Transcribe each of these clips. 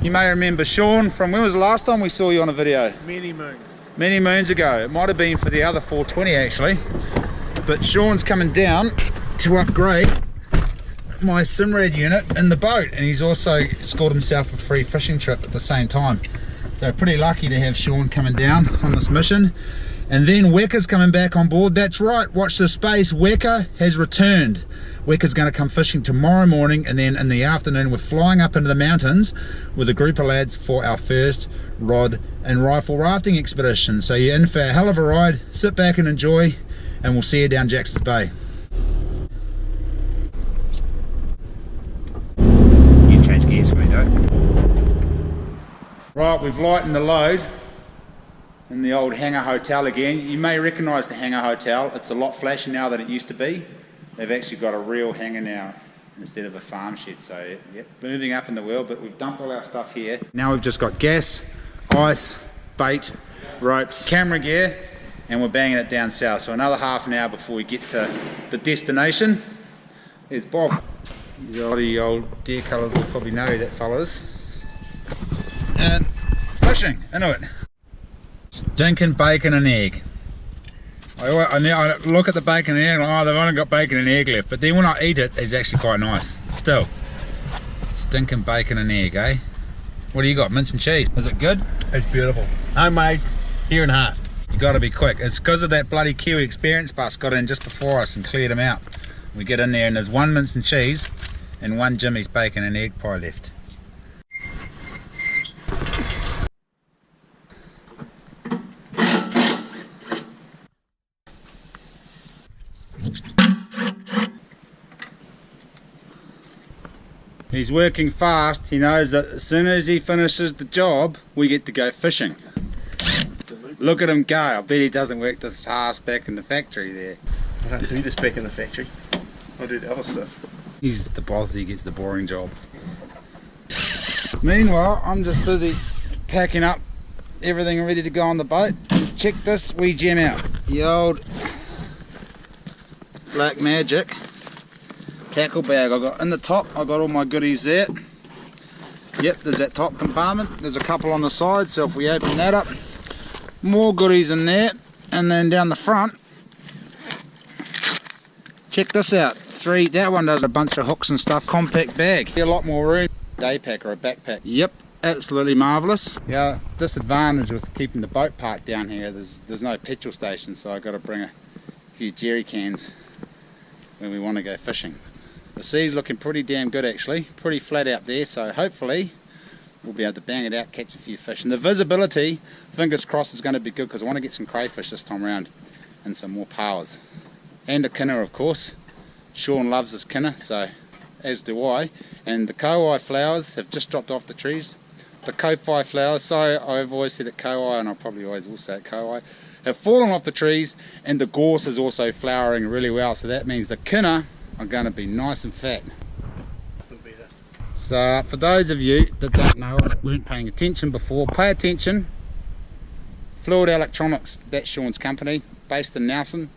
You may remember Sean from, when was the last time we saw you on a video? Many moons. Many moons ago. It might have been for the other 420 actually. But Sean's coming down to upgrade my Simrad unit in the boat, and he's also scored himself a free fishing trip at the same time. So pretty lucky to have Sean coming down on this mission. And then Weka's coming back on board. That's right, watch this space. Weka has returned. Weka's going to come fishing tomorrow morning, and then in the afternoon we're flying up into the mountains with a group of lads for our first rod and rifle rafting expedition. So you're in for a hell of a ride. Sit back and enjoy, and we'll see you down Jackson's Bay. You can change gears for me though. Right, we've lightened the load in the old hangar hotel again. You may recognise the hangar hotel. It's a lot flashier now than it used to be. They've actually got a real hangar now instead of a farm shed. So yep, moving up in the world, but we've dumped all our stuff here. Now we've just got gas, ice, bait, ropes, camera gear, and we're banging it down south. So another half an hour before we get to the destination. There's Bob. He's a lot of the old deer colours will probably know who that fella is. And fishing, into it. Stinking bacon and egg. I look at the bacon and egg and oh, they've only got bacon and egg left, but then when I eat it, it's actually quite nice. Still, stinking bacon and egg, eh? What do you got, mince and cheese? Is it good? It's beautiful. Homemade, here and half. You got to be quick. It's because of that bloody Kiwi Experience bus got in just before us and cleared them out. We get in there and there's one mince and cheese and one Jimmy's bacon and egg pie left. He's working fast. He knows that as soon as he finishes the job, we get to go fishing. Look at him go. I bet he doesn't work this fast back in the factory there. I don't do this back in the factory. I do the other stuff. He's the boss, he gets the boring job. Meanwhile, I'm just busy packing up everything ready to go on the boat. Check this wee gem out. The old Black Magic tackle bag. I got in the top, I got all my goodies there. Yep, there's that top compartment. There's a couple on the side, so if we open that up, more goodies in there. And then down the front, check this out. That one does a bunch of hooks and stuff. Compact bag. A lot more room. Day pack or a backpack. Yep, absolutely marvellous. Yeah, disadvantage with keeping the boat parked down here, there's no petrol station, so I've got to bring a few jerry cans when we want to go fishing. The sea's looking pretty damn good actually, pretty flat out there, so hopefully we'll be able to bang it out, catch a few fish. And the visibility, fingers crossed, is going to be good because I want to get some crayfish this time around and some more powers. And a kinner, of course. Sean loves his kinner, so as do I. And the kowai flowers have just dropped off the trees. The kowai flowers, sorry, I've always said it kowai and I probably always will say it kowai, have fallen off the trees, and the gorse is also flowering really well, so that means the kinner are going to be nice and fat. So for those of you that don't know or weren't paying attention before, pay attention. Fluid Electronics, that's Sean's company, based in Nelson.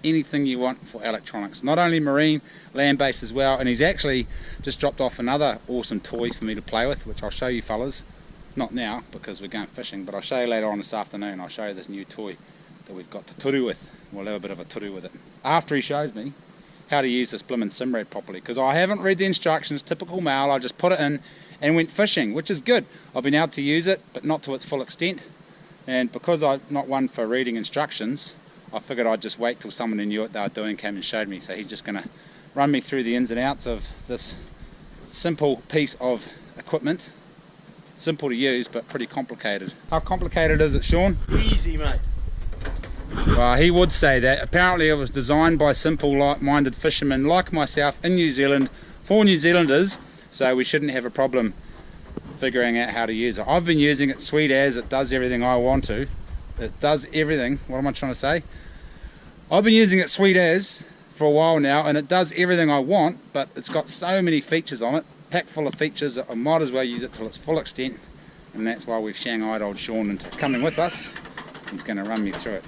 Anything you want for electronics, not only marine, land-based as well. And he's actually just dropped off another awesome toy for me to play with, which I'll show you fellas. Not now because we're going fishing, but I'll show you later on this afternoon. I'll show you this new toy that we've got to turu with. We'll have a bit of a turu with it after he shows me how to use this blimmin' Simrad properly, because I haven't read the instructions. Typical male, I just put it in and went fishing, which is good. I've been able to use it, but not to its full extent. And because I'm not one for reading instructions, I figured I'd just wait till someone who knew what they were doing came and showed me. So he's just going to run me through the ins and outs of this simple piece of equipment. Simple to use, but pretty complicated. How complicated is it, Sean? Easy, mate. Well, he would say that. Apparently it was designed by simple, like-minded fishermen like myself in New Zealand for New Zealanders, so we shouldn't have a problem figuring out how to use it. I've been using it sweet as. It does everything I want to. It does everything. What am I trying to say? I've been using it sweet as for a while now, and it does everything I want, but it's got so many features on it, packed full of features, that I might as well use it to its full extent, and that's why we've shanghaied old Sean into coming with us. He's going to run me through it.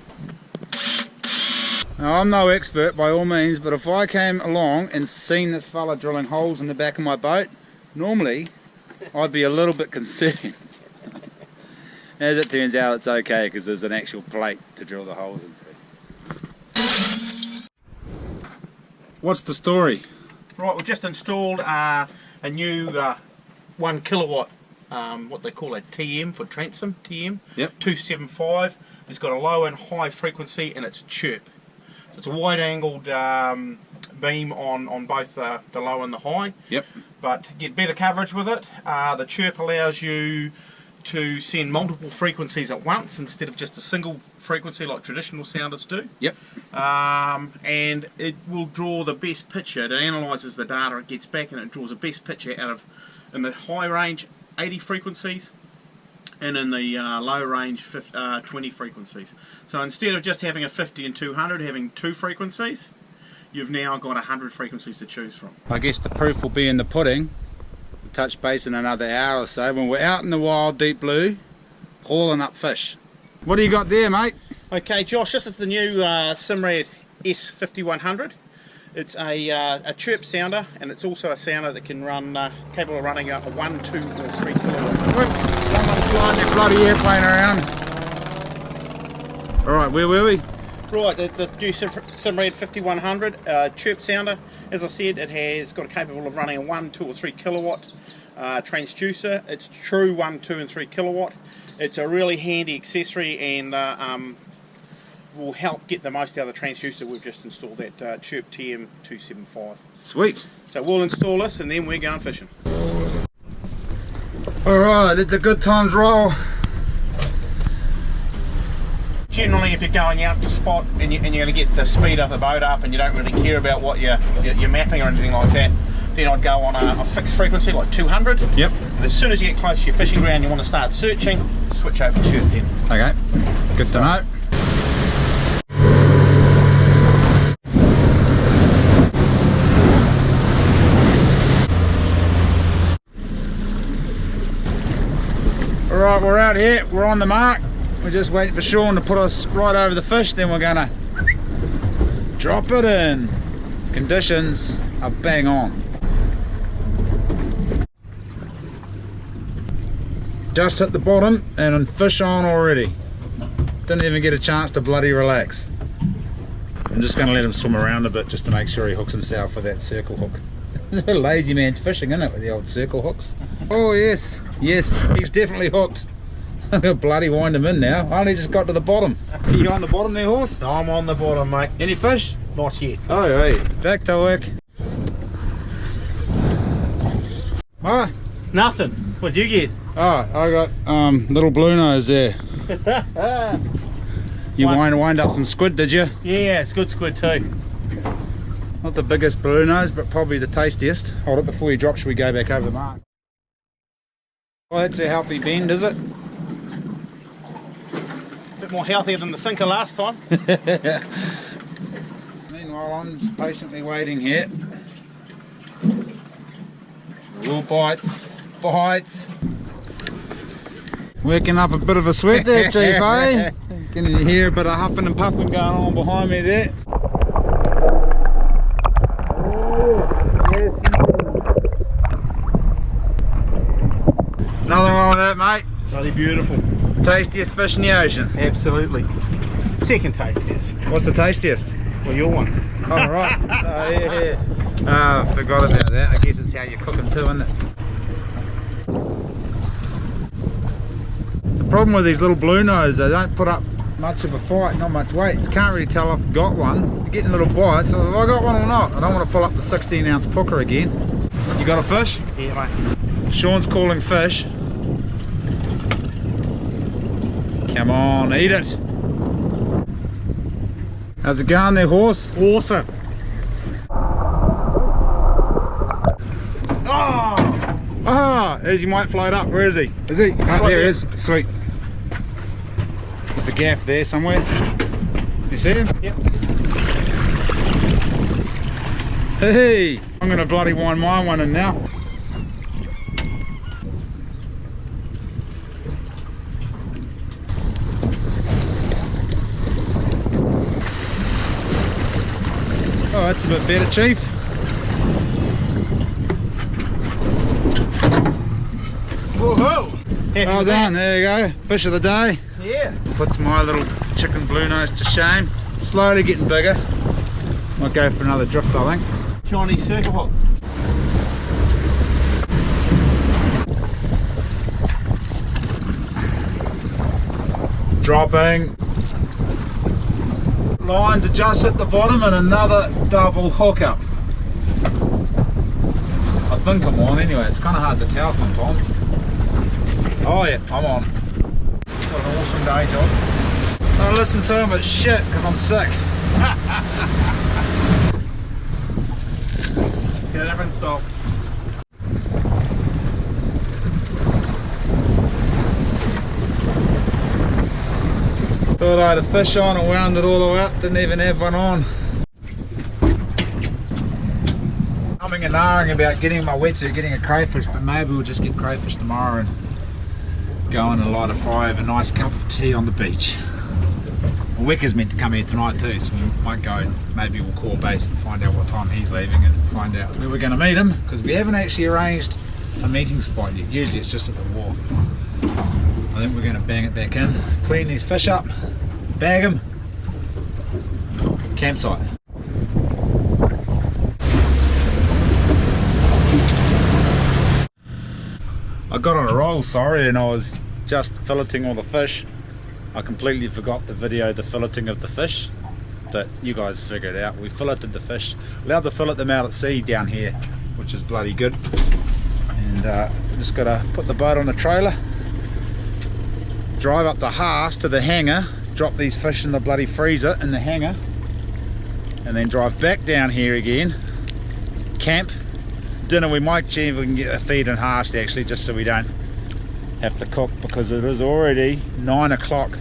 Now, I'm no expert by all means, but if I came along and seen this fella drilling holes in the back of my boat, normally I'd be a little bit concerned. As it turns out, it's okay because there's an actual plate to drill the holes into. What's the story? Right, we've just installed a new 1 kilowatt, what they call a TM for transom, TM. Yep. 275. It's got a low and high frequency and it's chirp. So it's a wide angled beam on both the low and the high. Yep. But to get better coverage with it, the chirp allows you to send multiple frequencies at once instead of just a single frequency like traditional sounders do. Yep. And it will draw the best picture. It analyses the data, it gets back and it draws the best picture out of, in the high range, 80 frequencies, and in the low range, 20 frequencies. So instead of just having a 50 and 200, having 2 frequencies, you've now got 100 frequencies to choose from. I guess the proof will be in the pudding. We'll touch base in another hour or so when we're out in the wild deep blue hauling up fish. What do you got there, mate? Okay, Josh, this is the new Simrad S5100. It's a chirp sounder, and it's also a sounder that can run, capable of running a 1, 2 or 3 kilowatt. Someone's flying their bloody airplane around. Alright, where were we? Right, the new Simrad 5100 chirp sounder. As I said, it has got a capable of running a 1, 2 or 3 kilowatt transducer. It's true 1, 2 and 3 kilowatt. It's a really handy accessory and will help get the most out of the transducer we've just installed, that chirp TM275. Sweet. So we'll install this and then we're going fishing. Alright, let the good times roll. Generally, if you're going out to spot and you're going to get the speed of the boat up and you don't really care about what you're mapping or anything like that, then I'd go on a fixed frequency like 200. Yep. And as soon as you get close to your fishing ground, you want to start searching, switch over to chirp then. Okay, good to know. Alright, we're out here, we're on the mark. We're just waiting for Sean to put us right over the fish, then we're gonna drop it in. Conditions are bang on. Just hit the bottom and fish on already. Didn't even get a chance to bloody relax. I'm just gonna let him swim around a bit just to make sure he hooks himself with that circle hook. Lazy man's fishing, isn't it, with the old circle hooks? Oh yes, yes, he's definitely hooked. Bloody wind him in now. I only just got to the bottom. Are you on the bottom there, horse? I'm on the bottom, mate. Any fish? Not yet. Oh, hey. Back to work. What? Nothing. What'd you get? Oh, I got little blue nose there. You wind up some squid, did you? Yeah, it's good squid too. Not the biggest blue nose, but probably the tastiest. Hold it before you drop. Should we go back over the mark? Well, that's a healthy bend, is it? Bit more healthier than the sinker last time. Meanwhile, I'm just patiently waiting here. Little bites, bites. Working up a bit of a sweat there, Chief, eh? Can you hear a bit of huffing and puffing going on behind me there? Nothing wrong with that, mate. Bloody beautiful. Tastiest fish in the ocean. Absolutely. Second tastiest. What's the tastiest? Well, your one. Oh, right. Oh, yeah. Oh, I forgot about that. I guess it's how you cook them too, isn't it? It's the problem with these little blue nose, they don't put up much of a fight, not much weight. You can't really tell if I've got one. You're getting little bites, so have I got one or not? I don't want to pull up the 16-ounce pooker again. You got a fish? Yeah, mate. Sean's calling fish. Come on, eat it. How's it going there, horse? Awesome. Oh! Ah, he might float up. Where is he? Is he? Oh, there he is. Sweet. There's a gaff there somewhere. You see him? Yep. Hey! I'm going to bloody wind my one in now. Oh, that's a bit better, Chief. Well done, there you go. Fish of the day. Yeah. Puts my little chicken blue nose to shame. Slowly getting bigger. Might go for another drift, I think. Chinese circle hook. Dropping. Line to just hit the bottom and another double hook up. I think I'm on anyway, it's kind of hard to tell sometimes. Oh yeah, I'm on. What an awesome day, John. I listen to him, but shit, because I'm sick. Yeah, everyone stop. Thought I had a fish on and wound it all the way up, didn't even have one on. Umming and ahhing about getting my wetsuit, getting a crayfish, but maybe we'll just get crayfish tomorrow and go on and light a fire, have a nice cup of tea on the beach. Wicker's meant to come here tonight too, so we might go and maybe we'll call base and find out what time he's leaving and find out where we're going to meet him, because we haven't actually arranged a meeting spot yet. Usually it's just at the wharf. I think we're going to bang it back in, clean these fish up, bag them, campsite. I got on a roll, sorry, and I was just filleting all the fish. I completely forgot to video the filleting of the fish, but you guys figured it out. We filleted the fish, allowed to fillet them out at sea down here, which is bloody good. And just got to put the boat on the trailer, drive up to Haas to the hangar, drop these fish in the bloody freezer in the hangar, and then drive back down here again, camp, dinner. We might see if we can get a feed in Haas actually, just so we don't have to cook, because it is already 9 o'clock.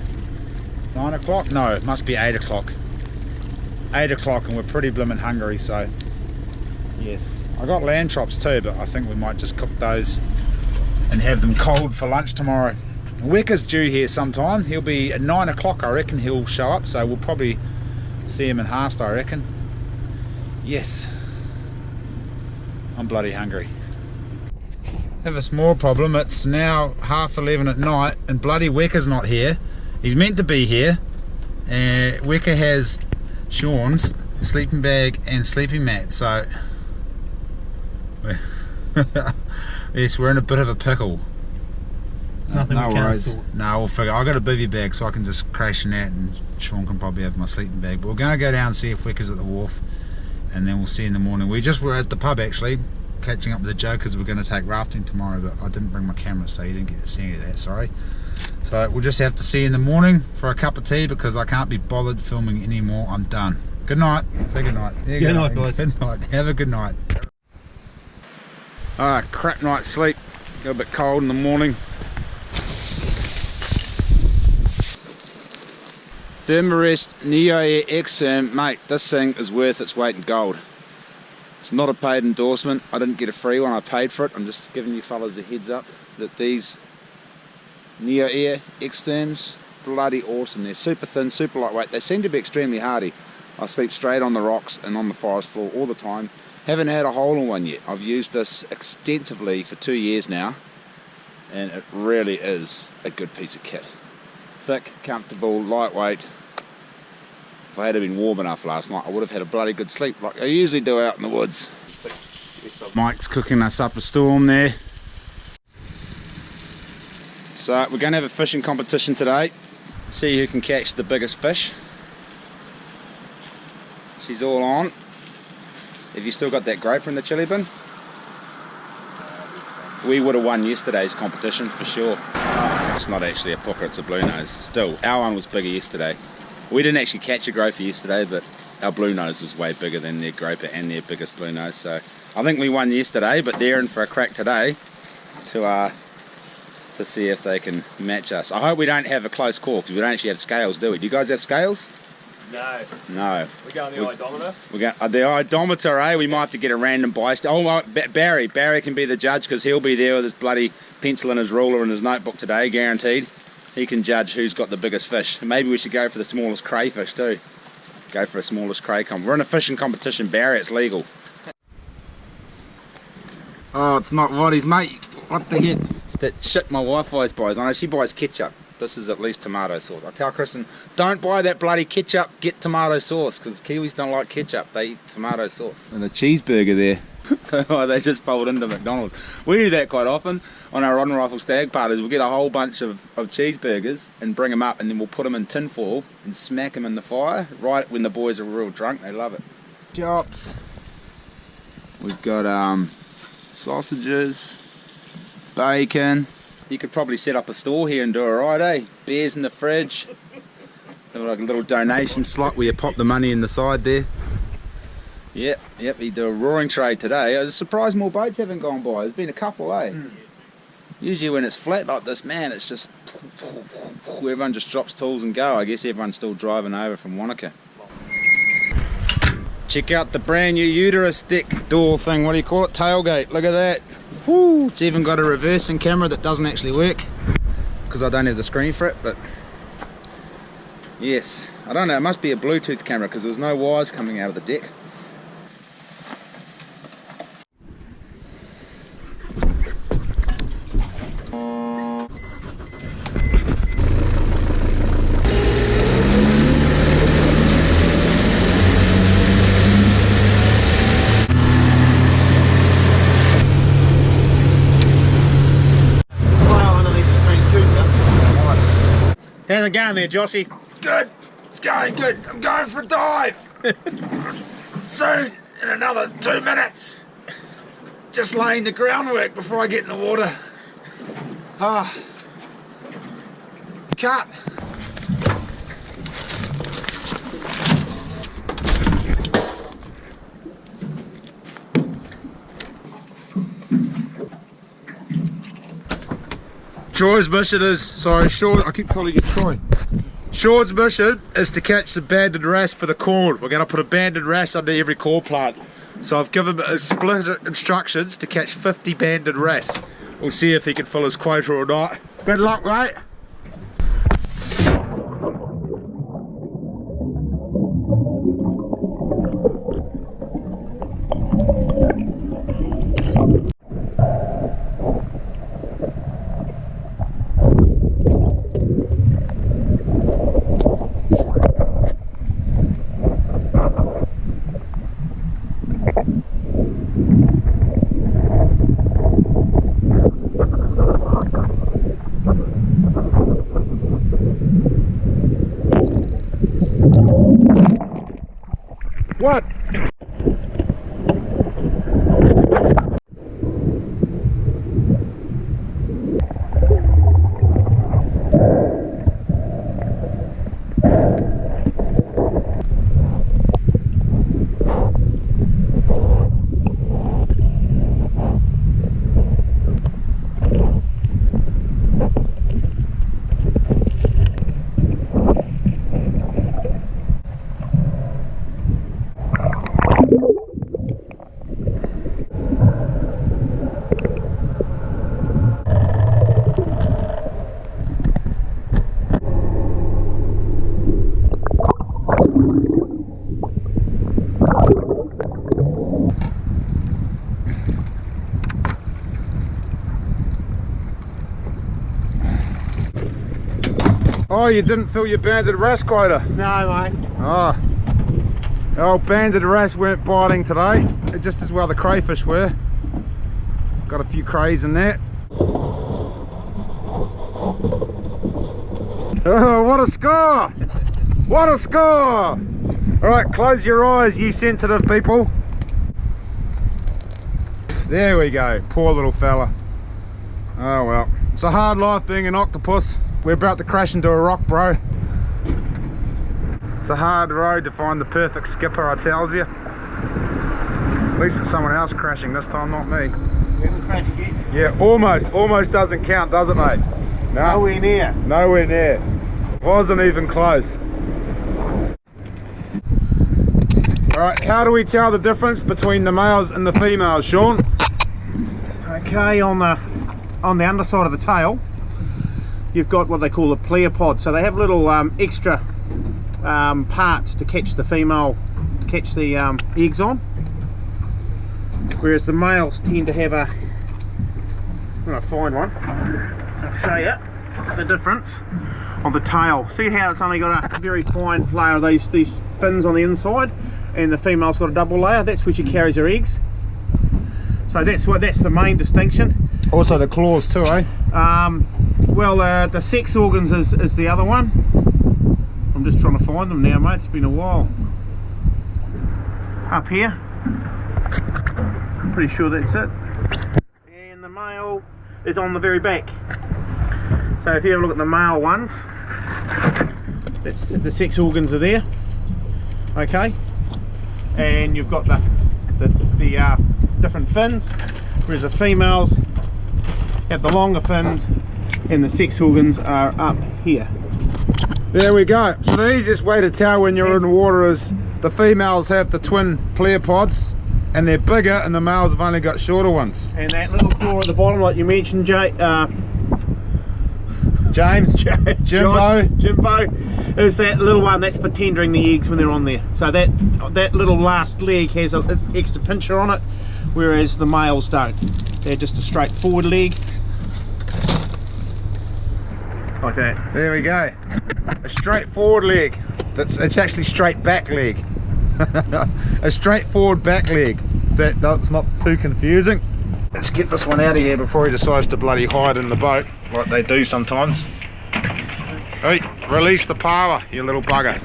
9 o'clock? No, it must be 8 o'clock. 8 o'clock and we're pretty blimmin' hungry, so yes. I got lamb chops too, but I think we might just cook those and have them cold for lunch tomorrow. Wicker's due here sometime. He'll be at 9 o'clock, I reckon he'll show up, so we'll probably see him in Haast, I reckon. Yes. I'm bloody hungry. Have a small problem. It's now 11:30 at night and bloody Wicker's not here. He's meant to be here. Wicker has Sean's sleeping bag and sleeping mat, so yes, we're in a bit of a pickle. Nothing no we can't worries. sort. No, we'll figure. I got a bivvy bag, so I can just crash in that, and Sean can probably have my sleeping bag. But we're going to go down and see if Wicker's at the wharf, and then we'll see in the morning. We just were at the pub actually, catching up with the jokers. We're going to take rafting tomorrow, but I didn't bring my camera, so you didn't get to see any of that, sorry. So we'll just have to see in the morning for a cup of tea, because I can't be bothered filming anymore. I'm done. Good night. Say good night. There you Good go. night, guys. Good night. Have a good night. Crap night's sleep. Got a bit cold in the morning. Thermarest Neo Air XM, mate, this thing is worth its weight in gold. It's not a paid endorsement. I didn't get a free one, I paid for it. I'm just giving you fellas a heads up that these Neo Air X-Therms, bloody awesome. They're super thin, super lightweight. They seem to be extremely hardy. I sleep straight on the rocks and on the forest floor all the time. Haven't had a hole in one yet. I've used this extensively for 2 years now, and it really is a good piece of kit. Thick, comfortable, lightweight. If I had been warm enough last night, I would have had a bloody good sleep like I usually do out in the woods. Mike's cooking us up a storm there. So we're going to have a fishing competition today. See who can catch the biggest fish. She's all on. Have you still got that groper in the chili bin? We would have won yesterday's competition for sure. It's not actually a pooker, it's a blue nose. Still, our one was bigger yesterday. We didn't actually catch a groper yesterday, but our blue nose was way bigger than their groper and their biggest blue nose. So I think we won yesterday, but they're in for a crack today to see if they can match us. I hope we don't have a close call, because we don't actually have scales, do we? Do you guys have scales? No. No. We're going the odometer. We got the odometer, eh? We might have to get a random bystander. Oh, well, Barry can be the judge, because he'll be there with his bloody pencil and his ruler and his notebook today, guaranteed. He can judge who's got the biggest fish. Maybe we should go for the smallest crayfish too. Go for a smallest cray comp. We're in a fishing competition, Barry. It's legal. Oh, it's not Waddies, mate. What the heck? It's that shit my wife always buys. I know she buys ketchup. This is at least tomato sauce. I tell Kristen, don't buy that bloody ketchup, get tomato sauce, because Kiwis don't like ketchup, they eat tomato sauce. And a cheeseburger there. So they just fold into McDonald's. We do that quite often on our rod and rifle stag parties. We'll get a whole bunch of cheeseburgers and bring them up, and then we'll put them in tin foil and smack them in the fire right when the boys are real drunk. They love it. Chops. We've got sausages, bacon. You could probably set up a store here and do it right, eh? Beers in the fridge. Like a little donation slot where you pop the money in the side there. Yep, you do a roaring trade today. I was surprised more boats haven't gone by. There's been a couple, eh? Usually when it's flat like this, man, it's just everyone just drops tools and go. I guess everyone's still driving over from Wanaka. Check out the brand new uterus deck door thing. What do you call it? Tailgate. Look at that. Woo! It's even got a reversing camera that doesn't actually work because I don't have the screen for it, but yes. I don't know, it must be a Bluetooth camera because there's no wires coming out of the deck. How's it going there, Joshy? Good. It's going good. I'm going for a dive. Soon, in another 2 minutes. Just laying the groundwork before I get in the water. Cut. Troy's mission is, sorry, Sean, I keep calling you Troy. Sean's mission is to catch the banded wrasse for the corn. We're going to put a banded wrasse under every corn plant. So I've given him explicit instructions to catch 50 banded wrasse. We'll see if he can fill his quota or not. Good luck, mate. What? Oh, you didn't fill your banded wrasse quota? No, mate. Oh. The old banded wrasse weren't biting today, just as well the crayfish were. Got a few crays in there. Oh, what a score! What a score! Alright, close your eyes, you sensitive people. There we go, poor little fella. Oh well, it's a hard life being an octopus. We're about to crash into a rock, bro. It's a hard road to find the perfect skipper, I tells you. At least it's someone else crashing this time, not me. Yeah, almost doesn't count, does it, mate? No. Nowhere near. Nowhere near. Wasn't even close. Alright, how do we tell the difference between the males and the females, Sean? Okay, on the underside of the tail, you've got what they call a pleopod. So they have little extra parts to catch the female, catch the eggs on. Whereas the males tend to have a going to find one. I'll show you the difference of the tail. See how it's only got a very fine layer of these fins on the inside, and the female's got a double layer. That's where she carries her eggs. So that's the main distinction. Also the claws too, eh? Well, the sex organs is the other one. I'm just trying to find them now, mate. It's been a while. Up here. Pretty sure that's it. And the male is on the very back. So if you have a look at the male ones, that's the sex organs are there. Okay. And you've got the different fins, whereas the females have the longer fins and the sex organs are up here. There we go. So the easiest way to tell when you're in the water is the females have the twin pleopods and they're bigger, and the males have only got shorter ones. And that little claw at the bottom, like you mentioned, Jimbo, is that little one that's for tendering the eggs when they're on there. So that little last leg has an extra pincher on it, whereas the males don't. They're just a straight forward leg. Like that. There we go. A straight forward leg. It's actually straight back leg. A straight forward back leg. That's not too confusing. Let's get this one out of here before he decides to bloody hide in the boat like they do sometimes. Hey, release the power, you little bugger.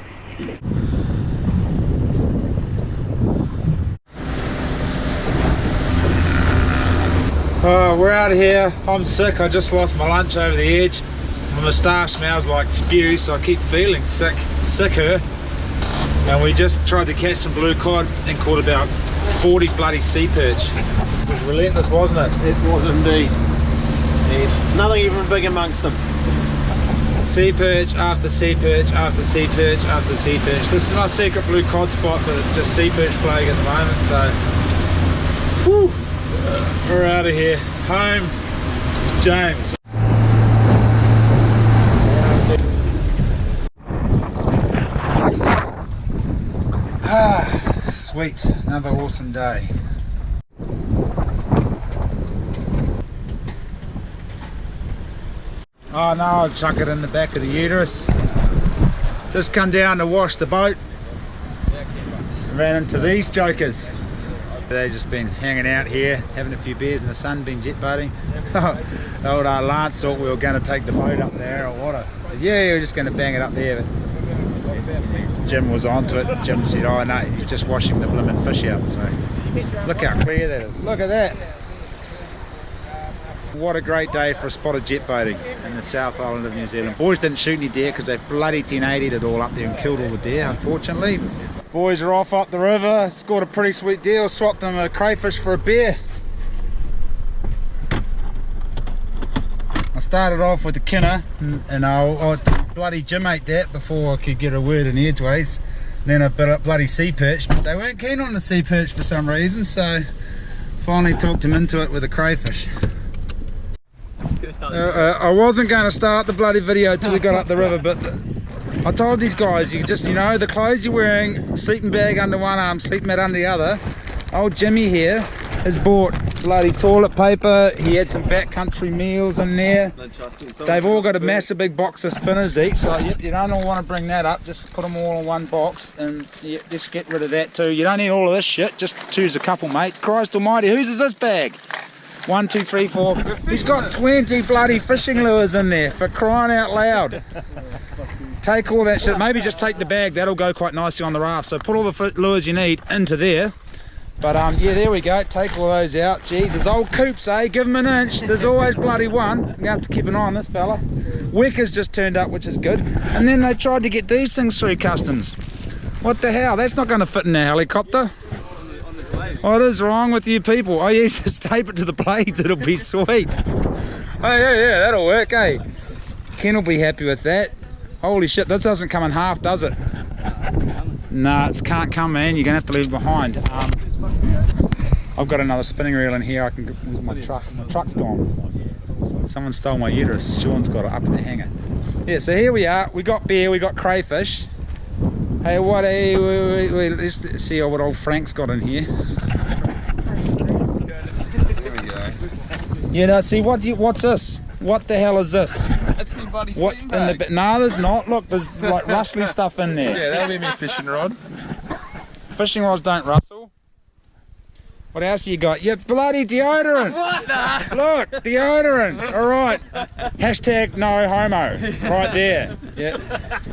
Oh, we're out of here. I'm sick. I just lost my lunch over the edge. My moustache smells like spew, so I keep feeling sicker. And we just tried to catch some blue cod and caught about 40 bloody sea perch. It was relentless, wasn't it? It was indeed. There's nothing even big amongst them. Sea perch after sea perch after sea perch after sea perch. This is my secret blue cod spot, but it's just sea perch plague at the moment, so whew, we're out of here. Home, James. Sweet, another awesome day. Oh no, I'll chuck it in the back of the uterus. Just come down to wash the boat. Ran into these jokers. They've just been hanging out here, having a few beers in the sun, been jet boating. Old Lance thought we were going to take the boat up there or water. So yeah, we're just going to bang it up there. But Jim was onto it. Jim said, oh no, he's just washing the blimmin' fish out. So look how clear that is. Look at that. What a great day for a spot of jet boating in the South Island of New Zealand. Boys didn't shoot any deer because they bloody 1080'd it all up there and killed all the deer, unfortunately. Boys are off up the river, scored a pretty sweet deal, swapped them a crayfish for a beer. I started off with the kinner and I bloody Jim ate that before I could get a word in edgeways. Then I bit up bloody sea perch, but they weren't keen on the sea perch for some reason, so finally talked them into it with a crayfish. I wasn't going to start the bloody video until we got up the river, but I told these guys, you know, the clothes you're wearing, sleeping bag under one arm, sleeping mat under the other. Old Jimmy here has bought bloody toilet paper, he had some backcountry meals in there. They've all got a massive big box of spinners each, so yep, you don't all want to bring that up, just put them all in one box and yeah, just get rid of that too. You don't need all of this shit, just choose a couple, mate. Christ almighty, whose is this bag? 1, 2, 3, 4. He's got 20 bloody fishing lures in there, for crying out loud. Take all that shit, maybe just take the bag, that'll go quite nicely on the raft. So put all the lures you need into there. But yeah, there we go, take all those out. Jesus, old coops, eh? Give them an inch, there's always bloody one. You have to keep an eye on this fella. Wecker's just turned up, which is good. And then they tried to get these things through customs. What the hell, that's not going to fit in a helicopter. What is wrong with you people? Oh yeah, just tape it to the blades, it'll be sweet. Oh yeah, that'll work, eh? Ken will be happy with that. Holy shit, this doesn't come in half, does it? Nah, it can't come, man, you're gonna have to leave it behind. I've got another spinning reel in here, I can use my truck's gone. Someone stole my uterus, Sean's got it up in the hanger. Yeah, so here we are, we got beer, we got crayfish. Hey, let's see what old Frank's got in here. You know, see, what's this? What the hell is this? That's me bloody What's sleeping in the bag. No, there's not. Look, there's like rustly stuff in there. Yeah, that'll be me fishing rod. Fishing rods don't rustle. What else you got? Your bloody deodorant. What the? Look, deodorant. All right. Hashtag no homo. Right there. Yeah.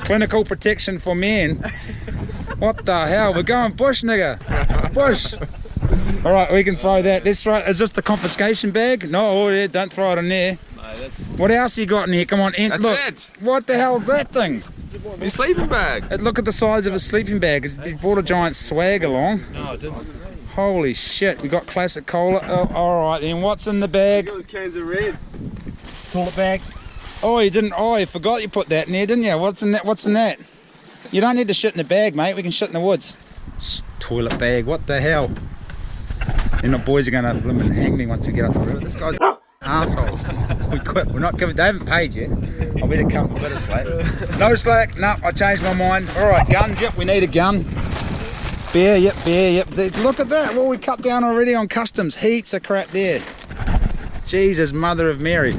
Clinical protection for men. What the hell? We're going bush, nigga. Bush. All right, we can throw that. Let's throw. Is this the confiscation bag? No, yeah, don't throw it in there. No, that's What else you got in here? Come on, Ent. That's Look. it. What the hell's that thing? my sleeping bag. Look at the size of a sleeping bag. He brought a giant swag along. No, I didn't. Holy shit, we got classic cola. Oh, alright then, what's in the bag? Those cans are red. Toilet bag. Oh, you didn't, oh, you forgot you put that in there, didn't you? What's in that? You don't need to shit in the bag, mate. We can shit in the woods. Toilet bag, what the hell? Then the boys are going to blimmin' hang me once we get up the river. This guy's an arsehole. We quit. We're not giving, they haven't paid yet. I better cut a bit of slack. No slack, no, I changed my mind. Alright, guns, yep, we need a gun. Bear, yep. Look at that, what we cut down already on customs. Heaps of crap there. Jesus, mother of Mary.